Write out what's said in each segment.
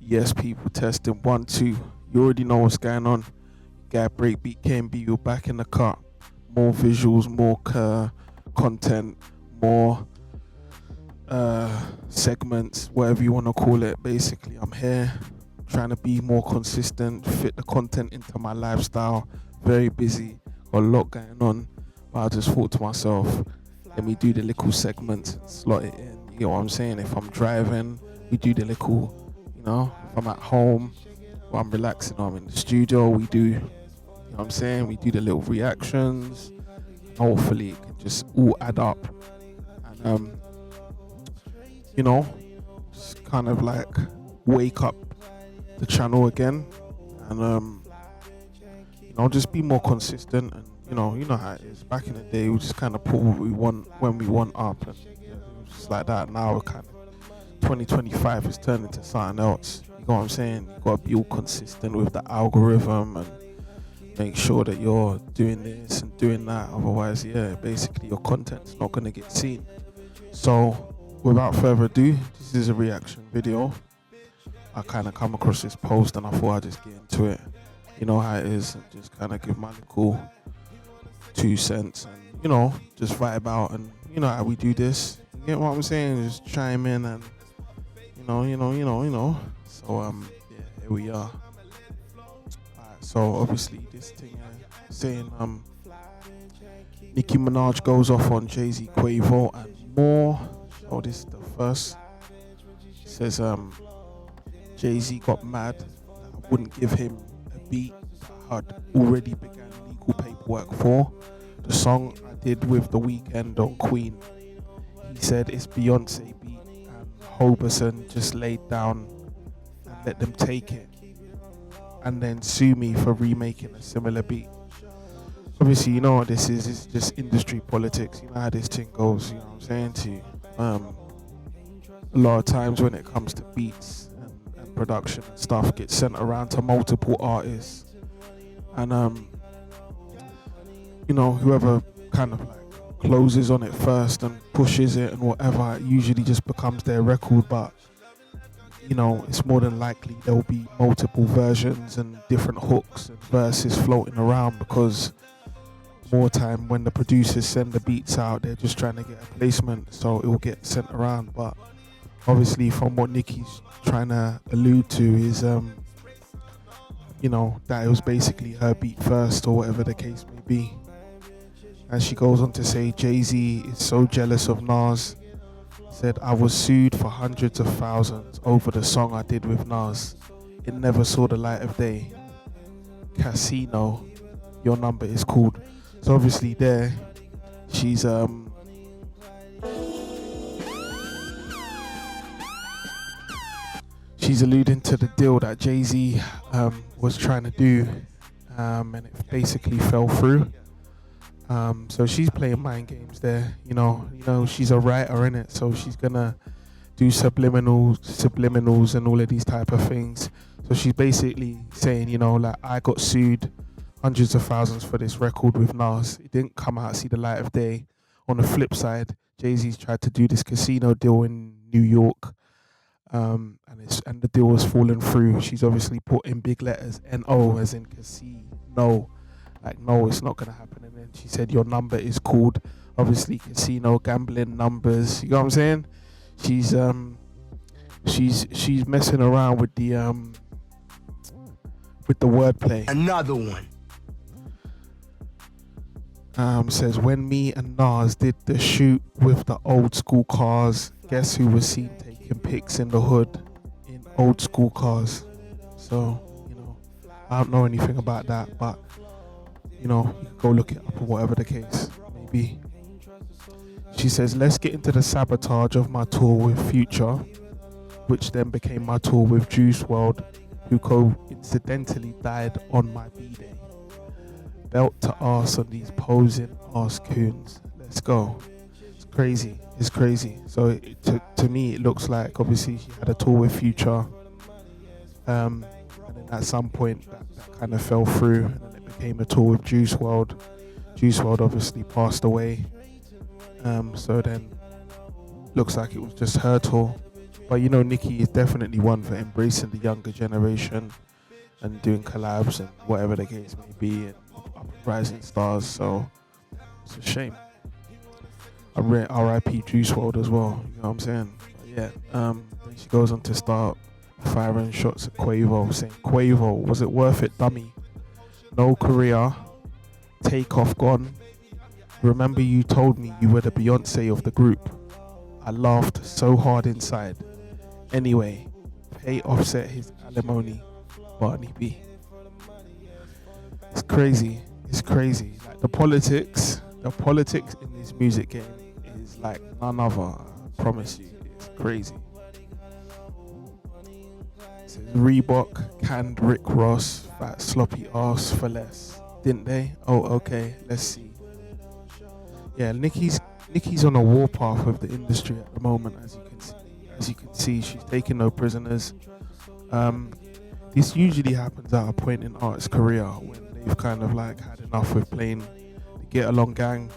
Yes, people, testing 1, 2. You already know what's going on. Guy Breakbeat KMB, you're back in the cut. More visuals, more content, more segments, whatever you want to call it. Basically, I'm here trying to be more consistent, fit the content into my lifestyle. Very busy, got a lot going on. But I just thought to myself, let me do the little segments, slot it in. You know what I'm saying? If I'm driving, we do the little. If I'm at home or I'm relaxing or I'm in the studio, we do, you know what I'm saying? We do the little reactions. Hopefully it can just all add up. And, just kind of like wake up the channel again and, just be more consistent. And, you know how it is. Back in the day, we just kind of put what we want when we want up. And it was just like that. Now we're kind of 2025 is turning into something else. You know what I'm saying? You gotta be all consistent with the algorithm and make sure that you're doing this and doing that. Otherwise, basically your content's not gonna get seen. So, without further ado, this is a reaction video. I kind of come across this post and I thought I'd just get into it. You know how it is, and just kind of give my little 2 cents and just vibe out. And you know how we do this. You get what I'm saying? Just chime in and. So here we are. Alright, so obviously this thing saying Nicki Minaj goes off on Jay-Z, Quavo and more. So this is the first. It says Jay-Z got mad that I wouldn't give him a beat that I had already began legal paperwork for. The song I did with The Weeknd on Queen. He said it's Beyonce beat. Hoberson just laid down and let them take it and then sue me for remaking a similar beat. Obviously, you know what this is. It's just industry politics. You know how this thing goes. You know what I'm saying to you. A lot of times when it comes to beats and production and stuff gets sent around to multiple artists, and whoever kind of like closes on it first and pushes it and whatever, it usually just becomes their record. But it's more than likely there'll be multiple versions and different hooks and verses floating around, because more time when the producers send the beats out, they're just trying to get a placement, so it will get sent around. But obviously from what Nicki's trying to allude to is that it was basically her beat first, or whatever the case may be. And she goes on to say, Jay-Z is so jealous of Nas. Said, I was sued for hundreds of thousands over the song I did with Nas. It never saw the light of day. Casino, your number is called. So obviously there, she's alluding to the deal that Jay-Z was trying to do, and it basically fell through. So she's playing mind games there. She's a writer in it, so she's gonna do subliminals and all of these type of things. So she's basically saying, like, I got sued hundreds of thousands for this record with Nas. It didn't come out, see the light of day. On the flip side, Jay-Z's tried to do this casino deal in New York, and the deal was falling through. She's obviously put in big letters, N-O, as in casino. Like, no, it's not going to happen. And then she said, your number is called, obviously, casino, gambling numbers. You know what I'm saying? She's messing around with the wordplay. Another one. Says, when me and Nas did the shoot with the old school cars, guess who was seen taking pics in the hood in old school cars? So, I don't know anything about that, but you can go look it up or whatever the case may be. She says, let's get into the sabotage of my tour with Future, which then became my tour with Juice WRLD, who coincidentally died on my B-day. Belt to ass on these posing ass coons. Let's go. It's crazy. So to me, it looks like obviously she had a tour with Future, and then at some point that kind of fell through, and then it became a tour with Juice WRLD. Juice WRLD obviously passed away, so then looks like it was just her tour. But you know, Nicki is definitely one for embracing the younger generation and doing collabs and whatever the case may be, and rising stars. So it's a shame. I read R.I.P. Juice WRLD as well. You know what I'm saying? But yeah. Then she goes on to start firing shots at Quavo, saying, "Quavo, was it worth it, dummy? No career, take off gone. Remember you told me you were the Beyonce of the group. I laughed so hard inside. Anyway, pay Offset his alimony, Barney B." It's crazy. It's crazy. Like the politics in this music game is like none other. I promise you, it's crazy. It says Reebok canned Rick Ross, fat sloppy ass for less, didn't they? Oh, okay. Let's see. Yeah, Nicki's on a warpath with the industry at the moment, as you can see. As you can see, she's taking no prisoners. This usually happens at a point in art's career when they've kind of like had enough with playing the get along gang.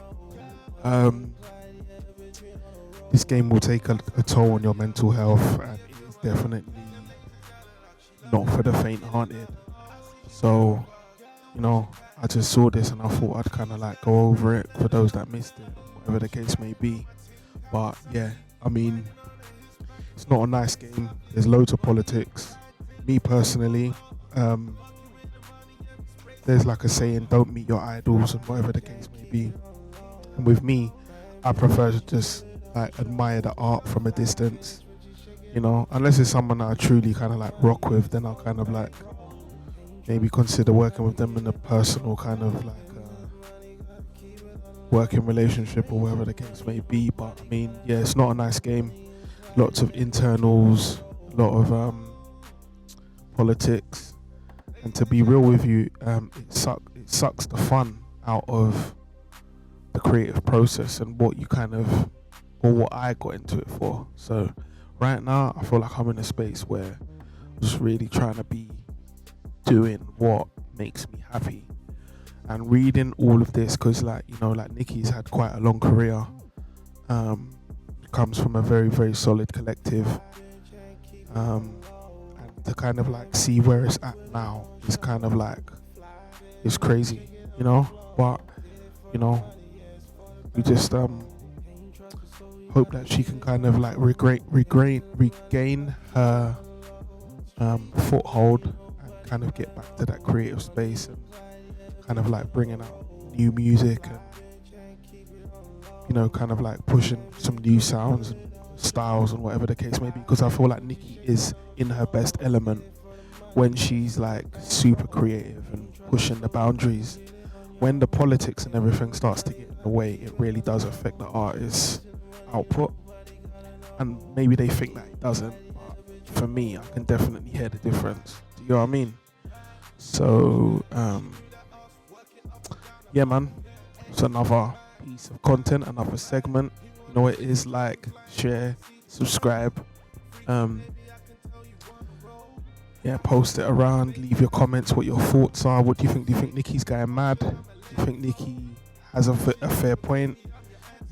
This game will take a toll on your mental health, and it is definitely not for the faint-hearted. So, you know, I just saw this and I thought I'd kind of like go over it for those that missed it, whatever the case may be. But yeah, I mean, it's not a nice game. There's loads of politics. Me personally, there's like a saying, don't meet your idols, and whatever the case may be. And with me, I prefer to just like admire the art from a distance, you know, unless it's someone that I truly kind of like rock with, then I'll kind of like maybe consider working with them in a personal kind of like working relationship or whatever the case may be. But I mean, yeah, it's not a nice game. Lots of internals, a lot of politics, and to be real with you, it sucks the fun out of the creative process and what you kind of, or what I got into it for. So right now I feel like I'm in a space where I'm just really trying to be doing what makes me happy, and reading all of this, because like, you know, like Nicki's had quite a long career, comes from a very, very solid collective, and to kind of like see where it's at now is kind of like, it's crazy, you know. But you know, we just hope that she can kind of like regain her foothold and kind of get back to that creative space and kind of like bringing out new music and, you know, kind of like pushing some new sounds and styles and whatever the case may be, because I feel like Nicki is in her best element when she's like super creative and pushing the boundaries. When the politics and everything starts to get in the way, it really does affect the artist's output, and maybe they think that it doesn't, but for me, I can definitely hear the difference. Do you know what I mean? So yeah, man, it's another piece of content, another segment. You know what it is, like, share, subscribe, yeah, post it around, leave your comments, what your thoughts are. What do you think? Do you think Nicki's going mad? Do you think Nicki has a fair point?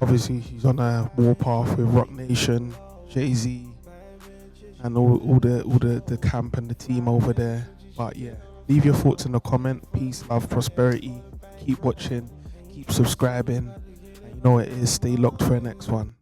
Obviously, she's on a warpath with Rock Nation, Jay-Z, and all the camp and the team over there. But yeah, leave your thoughts in the comment. Peace, love, prosperity. Keep watching, keep subscribing. And you know what it is, stay locked for the next one.